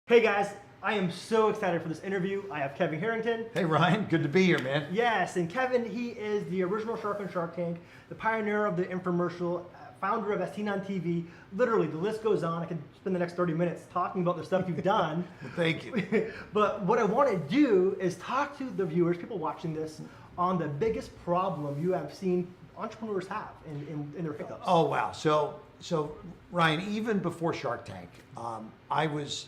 Hey guys, I am so excited for this interview. I have Kevin Harrington. Hey Ryan, good to be here, man. Yes, and Kevin, he is the original shark on Shark Tank, the pioneer of the infomercial, founder of As Seen on TV. Literally, the list goes on. I could spend the next 30 minutes talking about the stuff you've done. Well, thank you. But what I want to do is talk to the viewers, people watching this, on the biggest problem you have seen entrepreneurs have in their hiccups. Oh wow, so Ryan, even before Shark Tank, I was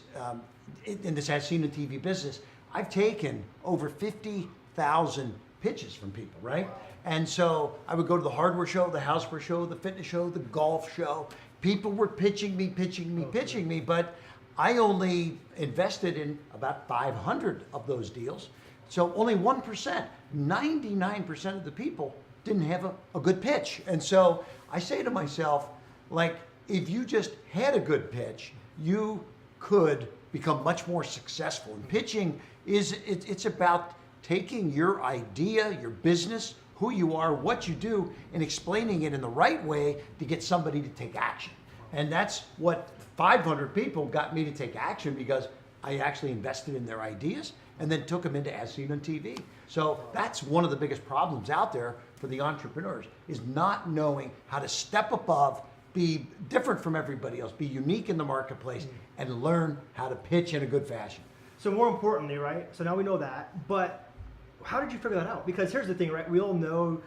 in this As Seen on TV business. I've taken over 50,000 pitches from people, right? And so I would go to the hardware show, the houseware show, the fitness show, the golf show. People were pitching me, but I only invested in about 500 of those deals. So only 1%, 99% of the people didn't have a good pitch. And so I say to myself, like, if you just had a good pitch, you could become much more successful. And pitching it's about taking your idea, your business, who you are, what you do, and explaining it in the right way to get somebody to take action. And that's what 500 people got me to take action, because I actually invested in their ideas and then took them into As Seen on TV. So that's one of the biggest problems out there for the entrepreneurs, is not knowing how to step above, be different from everybody else, be unique in the marketplace, and learn how to pitch in a good fashion. So more importantly, right? So now we know that, but how did you figure that out? Because here's the thing, right? We all know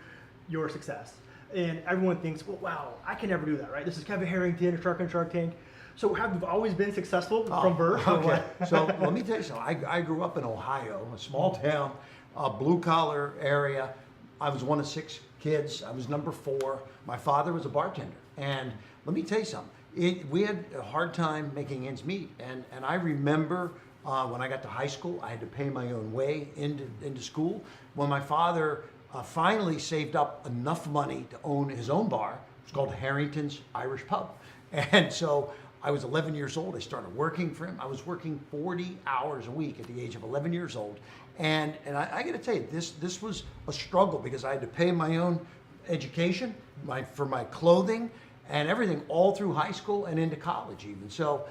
your success, and everyone thinks, well, wow, I can never do that, right? This is Kevin Harrington, a shark on Shark Tank. So have you always been successful from birth? Okay. So let me tell you something. I grew up in Ohio, a small town, blue collar area. I was one of 6 kids. I was number 4. My father was a bartender. And let me tell you something. We had a hard time making ends meet. And I remember when I got to high school, I had to pay my own way into school. When my father finally saved up enough money to own his own bar, it was called Harrington's Irish Pub. And so I was 11 years old. I started working for him. I was working 40 hours a week at the age of 11 years old. And I got to tell you, this was a struggle, because I had to pay my own education, for my clothing and everything, all through high school and into college even. So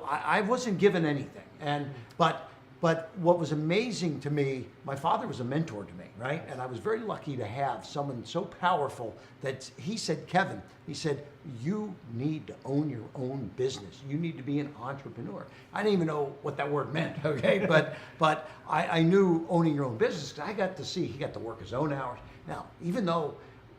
I wasn't given anything. But what was amazing to me, my father was a mentor to me, right? And I was very lucky to have someone so powerful that he said, Kevin, he said, you need to own your own business. You need to be an entrepreneur. I didn't even know what that word meant, okay? But I knew owning your own business, because I got to see he got to work his own hours. Now, even though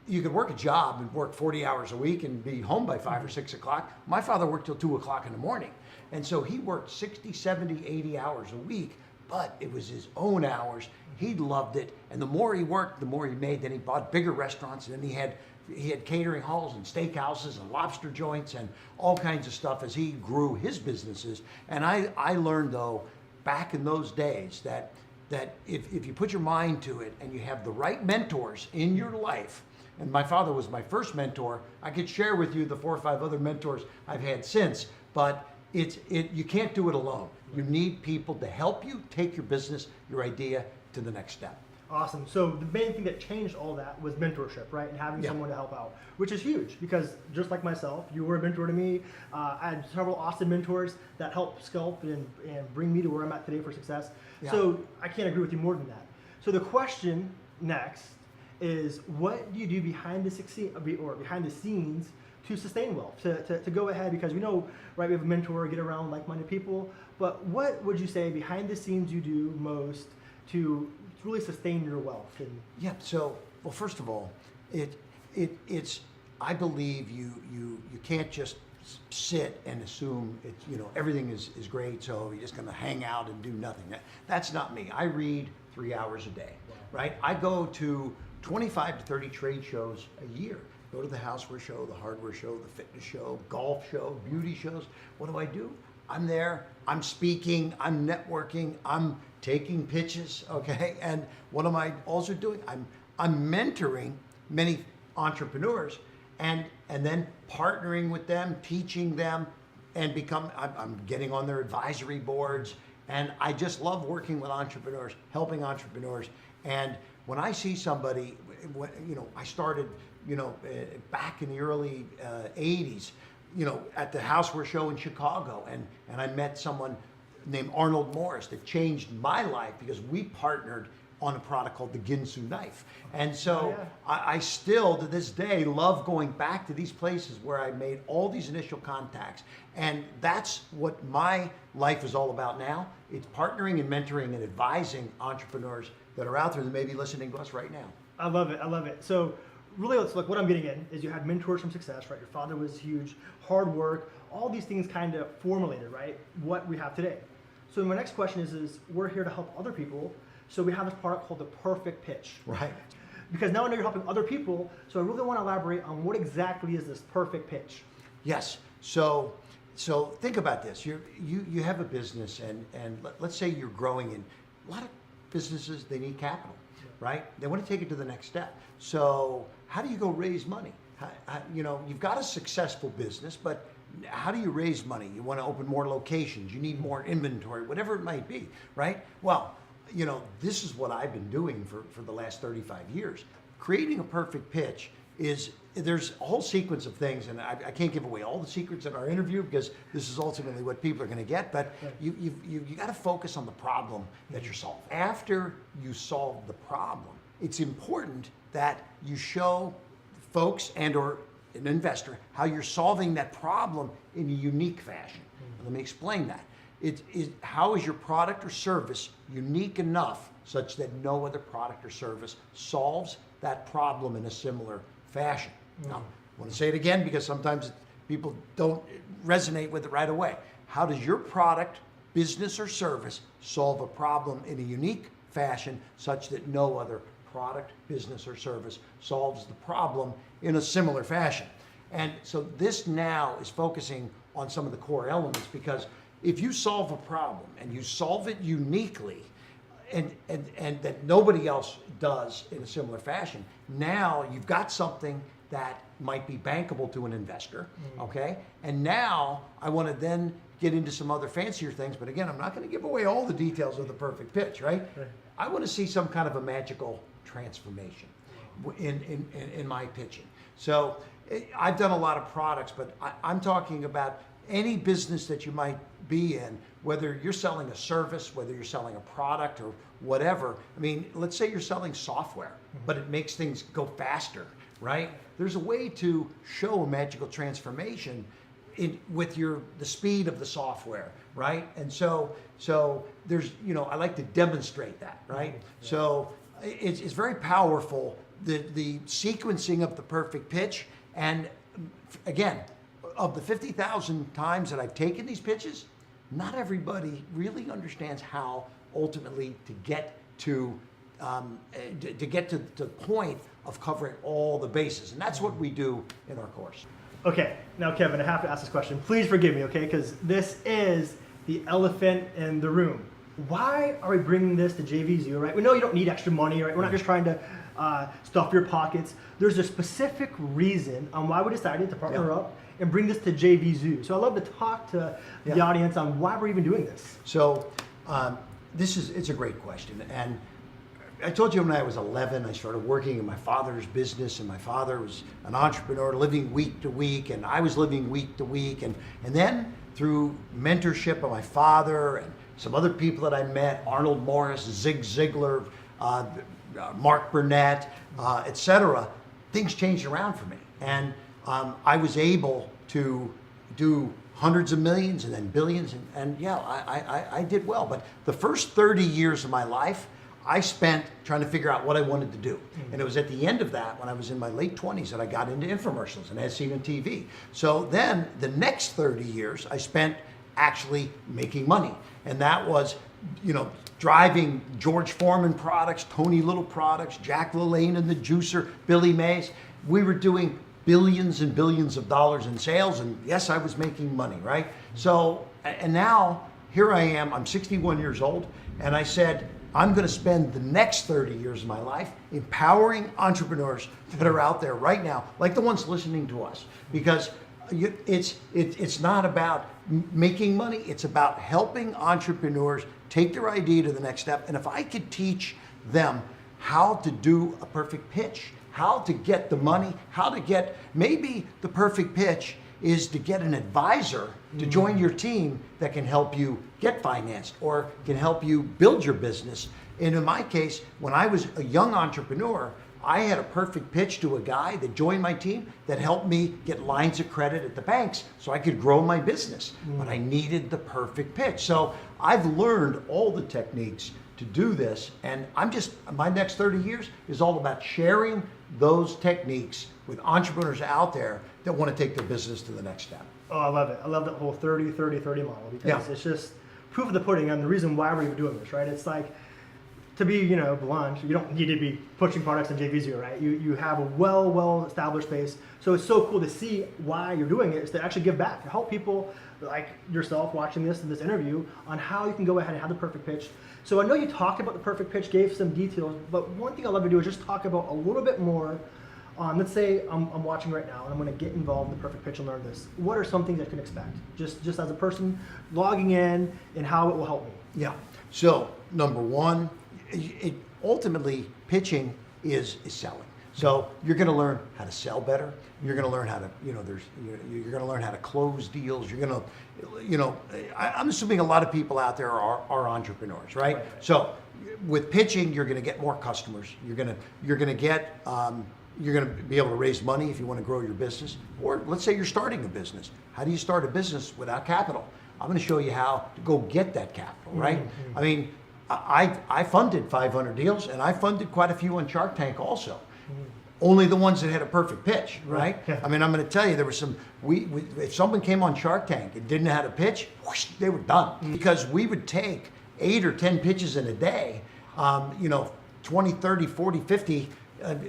you could work a job and work 40 hours a week and be home by 5 or 6 o'clock, my father worked till 2 o'clock in the morning. And so he worked 60, 70, 80 hours a week, but it was his own hours. He loved it. And the more he worked, the more he made. Then he bought bigger restaurants, and then he had catering halls and steakhouses and lobster joints and all kinds of stuff as he grew his businesses. And I learned, though, back in those days that if you put your mind to it and you have the right mentors in your life, and my father was my first mentor. I could share with you the 4 or 5 other mentors I've had since, but you can't do it alone. You need people to help you take your business, your idea, to the next step. Awesome. So the main thing that changed all that was mentorship, right? And having someone to help out, which is huge, because just like myself, you were a mentor to me. I had several awesome mentors that helped sculpt and bring me to where I'm at today for success. Yeah. So I can't agree with you more than that. So the question next is, what do you do behind the scenes to sustain wealth, to go ahead? Because we know, right, we have a mentor, get around like-minded people, but what would you say behind the scenes you do most to really sustain your wealth? Yeah, so, well, first of all, it's I believe you can't just sit and assume everything is great, so you're just going to hang out and do nothing. That's not me. I read 3 hours a day, right? I go to 25 to 30 trade shows a year. Go to the houseware show, the hardware show, the fitness show, golf show, beauty shows. What do? I'm there, I'm speaking, I'm networking, I'm taking pitches, okay? And what am I also doing? I'm mentoring many entrepreneurs and then partnering with them, teaching them, and I'm getting on their advisory boards. And I just love working with entrepreneurs, helping entrepreneurs. And when I see somebody, I started, back in the early 80s, at the houseware show in Chicago, and I met someone named Arnold Morris that changed my life because we partnered on a product called the Ginsu knife. And so I still, to this day, love going back to these places where I made all these initial contacts. And that's what my life is all about now. It's partnering and mentoring and advising entrepreneurs that are out there that may be listening to us right now. I love it. I love it. So really, let's look. What I'm getting in is you had mentors from success, right? Your father was huge, hard work, all these things kind of formulated, right? What we have today. So my next question is we're here to help other people. So we have this product called the perfect pitch. Right. Because now I know you're helping other people. So I really want to elaborate on what exactly is this perfect pitch. Yes. So think about this. You have a business, and let's say you're growing in a lot of businesses. They need capital, right? They want to take it to the next step. So how do you go raise money? You've got a successful business, but how do you raise money? You want to open more locations. You need more inventory, whatever it might be, right? Well, this is what I've been doing for the last 35 years. Creating a perfect pitch there's a whole sequence of things, and I can't give away all the secrets in our interview because this is ultimately what people are going to get, but you got to focus on the problem that you're solving. After you solve the problem, it's important that you show folks and or an investor how you're solving that problem in a unique fashion. Let me explain that. How is your product or service unique enough such that no other product or service solves that problem in a similar fashion? Now, I want to say it again because sometimes people don't resonate with it right away. How does your product, business, or service solve a problem in a unique fashion such that no other product, business, or service solves the problem in a similar fashion? And so this now is focusing on some of the core elements, because if you solve a problem and you solve it uniquely and that nobody else does in a similar fashion, now you've got something that might be bankable to an investor, okay? And now I want to then get into some other fancier things, but again, I'm not going to give away all the details of the perfect pitch, right? I want to see some kind of a magical transformation in my pitching. So I've done a lot of products, but I'm talking about any business that you might be in, whether you're selling a service, whether you're selling a product or whatever. I mean, let's say you're selling software, but it makes things go faster, right? There's a way to show a magical transformation with the speed of the software, right? And so there's, I like to demonstrate that, right? So it's very powerful, the sequencing of the perfect pitch. And again, of the 50,000 times that I've taken these pitches, not everybody really understands how ultimately to get to the point of covering all the bases. And that's what we do in our course. Okay, now Kevin, I have to ask this question. Please forgive me, okay? Because this is the elephant in the room. Why are we bringing this to JVZoo, right? We know you don't need extra money, right? We're not just trying to stuff your pockets. There's a specific reason on why we decided to partner up and bring this to JVZoo. So I'd love to talk to the audience on why we're even doing this. So it's a great question. And I told you when I was 11, I started working in my father's business, and my father was an entrepreneur living week to week, and I was living week to week. And then through mentorship of my father and some other people that I met, Arnold Morris, Zig Ziglar, Mark Burnett, etc., things changed around for me. And I was able to do hundreds of millions and then billions, and I did well. But the first 30 years of my life, I spent trying to figure out what I wanted to do. And it was at the end of that, when I was in my late 20s, that I got into infomercials and as seen on TV. So then the next 30 years, I spent actually making money. And that was, driving George Foreman products, Tony Little products, Jack LaLanne and the Juicer, Billy Mays. We were doing billions and billions of dollars in sales, and yes, I was making money, right? So, and now here I am, I'm 61 years old, and I said, I'm going to spend the next 30 years of my life empowering entrepreneurs that are out there right now, like the ones listening to us, because it's not about making money, it's about helping entrepreneurs take their idea to the next step. And if I could teach them how to do a perfect pitch, how to get the money, how to get maybe the perfect pitch is to get an advisor to join your team that can help you get financed or can help you build your business. And in my case, when I was a young entrepreneur, I had a perfect pitch to a guy that joined my team that helped me get lines of credit at the banks so I could grow my business. But I needed the perfect pitch. So I've learned all the techniques to do this, and my next 30 years is all about sharing those techniques with entrepreneurs out there that want to take their business to the next step. Oh, I love it. I love that whole 30-30-30 model because it's just proof of the pudding and the reason why we're even doing this, right? It's like, to be, blunt, you don't need to be pushing products in JV0, right? You have a well established base. So it's so cool to see why you're doing it is to actually give back, to help people like yourself watching this in this interview on how you can go ahead and have the perfect pitch. So I know you talked about the perfect pitch, gave some details, but one thing I'd love to do is just talk about a little bit more on, let's say I'm watching right now and I'm going to get involved in the perfect pitch and learn this. What are some things I can expect? Just as a person logging in and how it will help me. Yeah. So number one, ultimately pitching is selling. So you're going to learn how to sell better. You're going to learn how to, you're going to learn how to close deals. You're going to, I'm assuming a lot of people out there are entrepreneurs, right? So with pitching, you're going to get more customers. You're going to get, you're going to be able to raise money if you want to grow your business. Or let's say you're starting a business. How do you start a business without capital? I'm going to show you how to go get that capital, right? I mean, I funded 500 deals, and I funded quite a few on Shark Tank also. Only the ones that had a perfect pitch, right? I mean, I'm going to tell you, there was some, if someone came on Shark Tank and didn't know how to pitch, whoosh, they were done. Because we would take 8 or 10 pitches in a day, 20, 30, 40, 50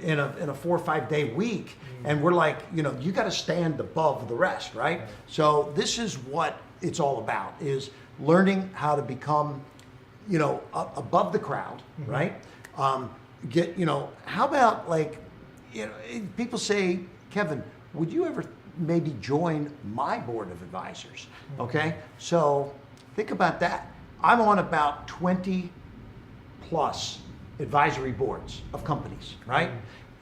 in a 4 or 5 day week. And we're like, you got to stand above the rest, right? So this is what it's all about, is learning how to become above the crowd, right? How about people say, Kevin, would you ever maybe join my board of advisors? Okay, so think about that. I'm on about 20 plus advisory boards of companies, right?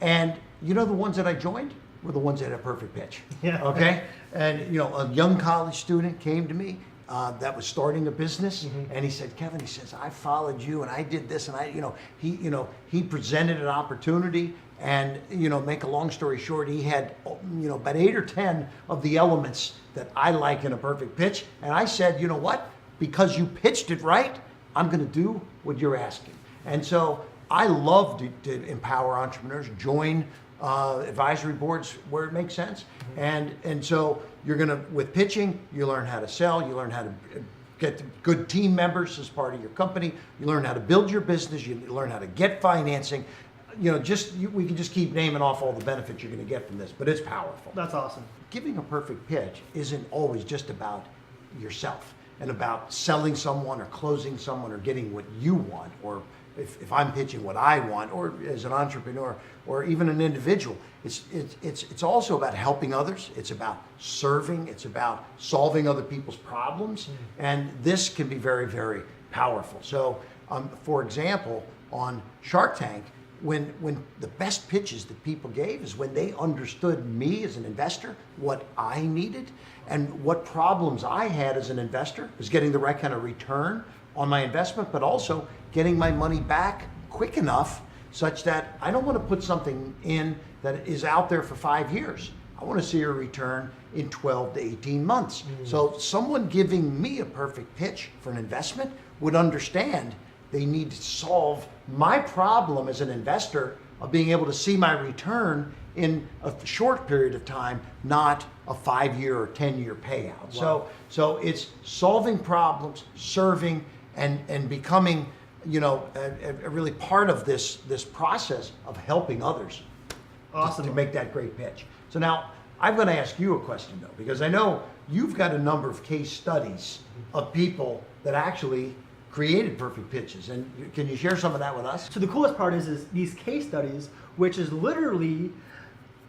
And the ones that I joined were the ones that had a perfect pitch, okay? And a young college student came to me that was starting a business, and he said, Kevin, he says, I followed you and I did this, and he presented an opportunity, and make a long story short, he had about 8 or 10 of the elements that I like in a perfect pitch, and I said, you know what? Because you pitched it right, I'm going to do what you're asking. And so I love to empower entrepreneurs, join advisory boards where it makes sense. And so you're going to, with pitching, you learn how to sell, you learn how to get good team members as part of your company, you learn how to build your business, you learn how to get financing. We can just keep naming off all the benefits you're going to get from this, but it's powerful. That's awesome. Giving a perfect pitch isn't always just about yourself and about selling someone or closing someone or getting what you want, or if I'm pitching what I want, or as an entrepreneur, or even an individual, it's also about helping others. It's about serving. It's about solving other people's problems, and this can be very, very powerful. So, for example, on Shark Tank, when the best pitches that people gave is when they understood me as an investor, what I needed, and what problems I had as an investor, was getting the right kind of return on my investment, but also getting my money back quick enough such that I don't want to put something in that is out there for 5 years. I want to see a return in 12 to 18 months. So someone giving me a perfect pitch for an investment would understand they need to solve my problem as an investor of being able to see my return in a short period of time, not a 5-year or 10-year payout. Wow. So it's solving problems, serving, and becoming, a really part of this process of helping others. Awesome. To make that great pitch. So now I'm going to ask you a question though, because I know you've got a number of case studies of people that actually created perfect pitches, and can you share some of that with us? So the coolest part is these case studies, which is literally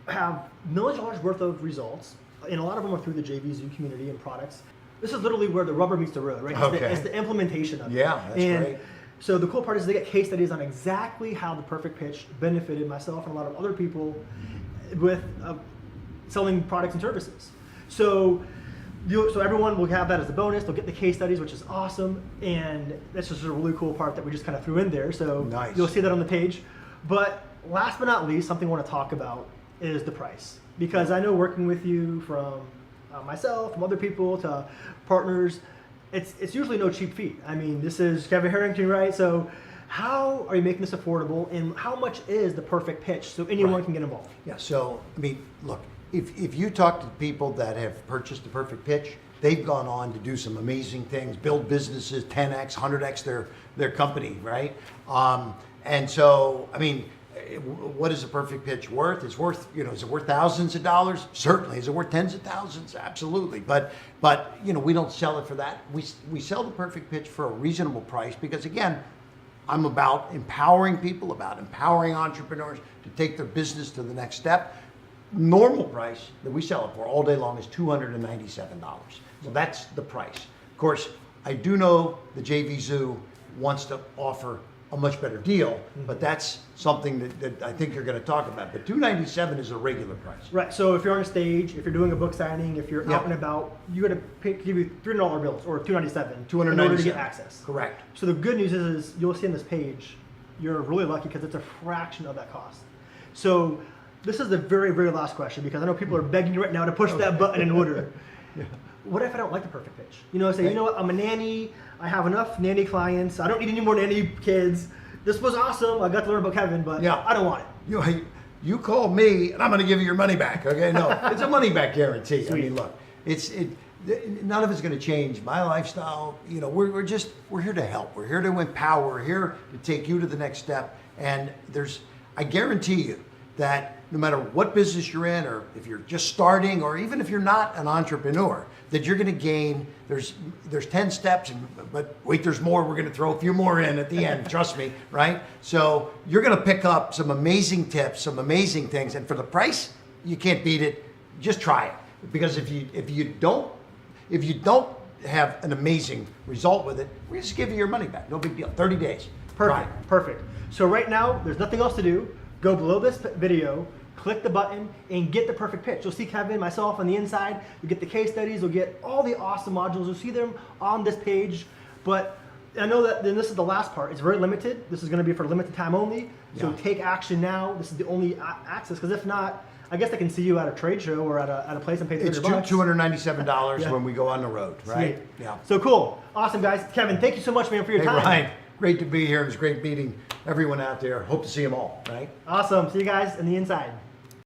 have millions of dollars worth of results, and a lot of them are through the JVZoo community and products. This is literally where the rubber meets the road, right? It's the implementation of it. Yeah, that's great. So the cool part is they get case studies on exactly how the perfect pitch benefited myself and a lot of other people with selling products and services. So everyone will have that as a bonus. They'll get the case studies, which is awesome, and that's just a really cool part that we just kind of threw in there. So Nice. You'll see that on the page. But last but not least, something I want to talk about is the price, because I know working with you, from myself, from other people to partners, it's usually no cheap feat. I mean, this is Kevin Harrington, right? So how are you making this affordable, and how much is the perfect pitch so anyone Right. can get involved? Yeah, so, I mean, look, if you talk to people that have purchased the perfect pitch, they've gone on to do some amazing things, build businesses, 10x, 100x their company, right? And so, I mean, what is a perfect pitch worth? It's worth, is it worth thousands of dollars? Certainly. Is it worth tens of thousands? Absolutely. But we don't sell it for that. We sell the perfect pitch for a reasonable price because, again, I'm about empowering people, about empowering entrepreneurs to take their business to the next step. Normal price that we sell it for all day long is $297. So that's the price. Of course, I do know the JV Zoo wants to offer a much better deal, but that's something that I think you're going to talk about. But $297 is a regular price. Right. So if you're on a stage, if you're doing a book signing, if you're Yeah. out and about, you got to give you $300 bills or $297 in order to get $297. access. Correct. So the good news is you'll see on this page, you're really lucky because it's a fraction of that cost. So this is the very, very last question, because I know people are begging you right now to push that button in order. What if I don't like the perfect pitch? Say, you know what, I'm a nanny, I have enough nanny clients, I don't need any more nanny kids. This was awesome, I got to learn about Kevin, but Yeah. I don't want it. You call me and I'm going to give you your money back. Okay, no, it's a money back guarantee. Sweet. I mean, look, none of it's going to change my lifestyle. We're here to help. We're here to empower. We're here to take you to the next step. And I guarantee you that no matter what business you're in, or if you're just starting, or even if you're not an entrepreneur, that you're going to gain. There's 10 steps, but wait, there's more. We're going to throw a few more in at the end. Trust me, right? So you're going to pick up some amazing tips, some amazing things, and for the price, you can't beat it. Just try it, because if you don't have an amazing result with it, we just give you your money back. No big deal. 30 days. Try it. Perfect. So right now, there's nothing else to do. Go below this video, click the button, and get the perfect pitch. You'll see Kevin, myself on the inside. You'll get the case studies. You'll get all the awesome modules. You'll see them on this page. But I know that then this is the last part. It's very limited. This is going to be for limited time only. So Yeah. take action now. This is the only access, because if not, I guess I can see you at a trade show or at a place and pay It's $300. $297 Yeah. when we go on the road, right? Sweet. Yeah. So cool. Awesome, guys. Kevin, thank you so much, man, for your Hey, time. Ryan, great to be here. It was great meeting everyone out there. Hope to see them all, right? Awesome. See you guys on the inside.